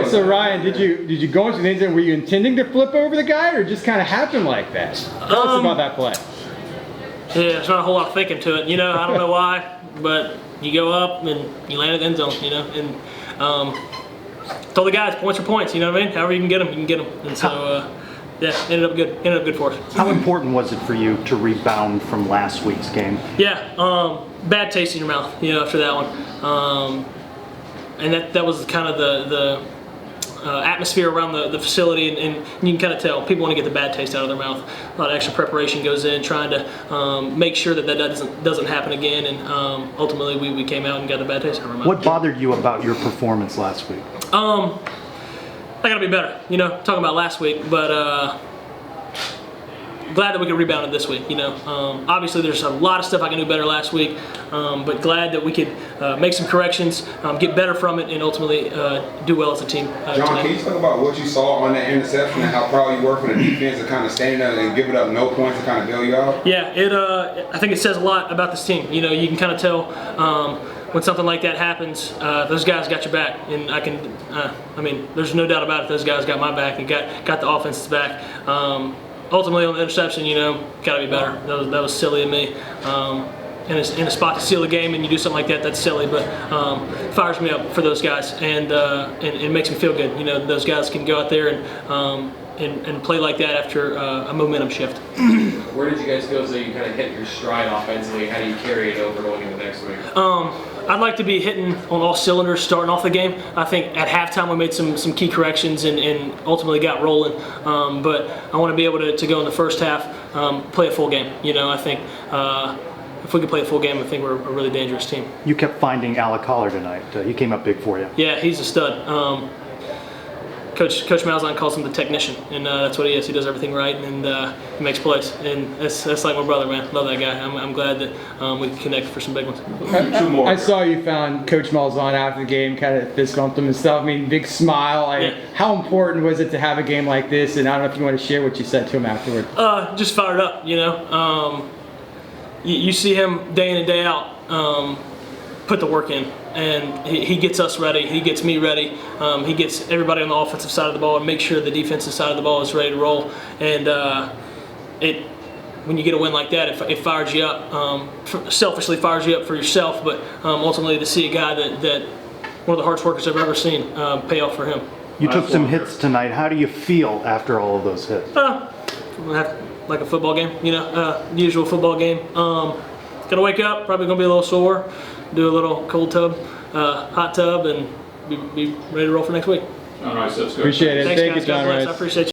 So Ryan, did you go into the end zone? Were you intending to flip over the guy, or just kind of happened like that? Tell us about that play. Yeah, there's not a whole lot of thinking to it. I don't know why, but you go up and you land at the end zone. And told the guys points are points. You know what I mean? However you can get them, you can get them. And so yeah, ended up good for us. How important was it for you to rebound from last week's game? Yeah, bad taste in your mouth. After that one. And that was kind of the atmosphere around the facility, and you can kind of tell people want to get the bad taste out of their mouth. A lot of extra preparation goes in trying to make sure that doesn't happen again, and ultimately we came out and got the bad taste out of our mouth. What bothered you about your performance last week? I gotta be better, talking about last week, but glad that we could rebound it this week. Obviously there's a lot of stuff I can do better last week, but glad that we could make some corrections, get better from it, and ultimately do well as a team. John, can you talk about what you saw on that interception and how proud you were for the defense to kind of stand there and give it up no points to kind of bail you out? Yeah, I think it says a lot about this team. You can kind of tell when something like that happens, those guys got your back, and there's no doubt about it. Those guys got my back and got the offense's back. Ultimately, on the interception, got to be better. That was silly of me. In a spot to seal the game, and you do something like that, that's silly, but fires me up for those guys, and it makes me feel good. Those guys can go out there and play like that after a momentum shift. Where did you guys go so you kind of hit your stride offensively? How do you carry it over going into next week? I'd like to be hitting on all cylinders starting off the game. I think at halftime we made some key corrections and ultimately got rolling. But I want to be able to go in the first half, play a full game. I think if we could play a full game, I think we're a really dangerous team. You kept finding Alec Collar tonight. He came up big for you. Yeah, he's a stud. Coach Malzahn calls him the technician, and that's what he is. He does everything right, and he makes plays. And that's like my brother, man. Love that guy. I'm glad that we can connect for some big ones. I saw you found Coach Malzahn after the game, kind of fist bumped him and stuff. Big smile. Yeah. How important was it to have a game like this? And I don't know if you want to share what you said to him afterward. Just fired up, You see him day in and day out put the work in. And he gets us ready. He gets me ready. He gets everybody on the offensive side of the ball and makes sure the defensive side of the ball is ready to roll. And when you get a win like that, it fires you up. Selfishly fires you up for yourself, but ultimately to see a guy that one of the hardest workers I've ever seen pay off for him. You took some hits tonight. How do you feel after all of those hits? Like a football game, usual football game. Gonna wake up, probably gonna be a little sore. Do a little cold tub, hot tub, and be ready to roll for next week. All right, so let's go. Appreciate it. Thanks, Thank guys. you, John God bless. Rhys. I appreciate you.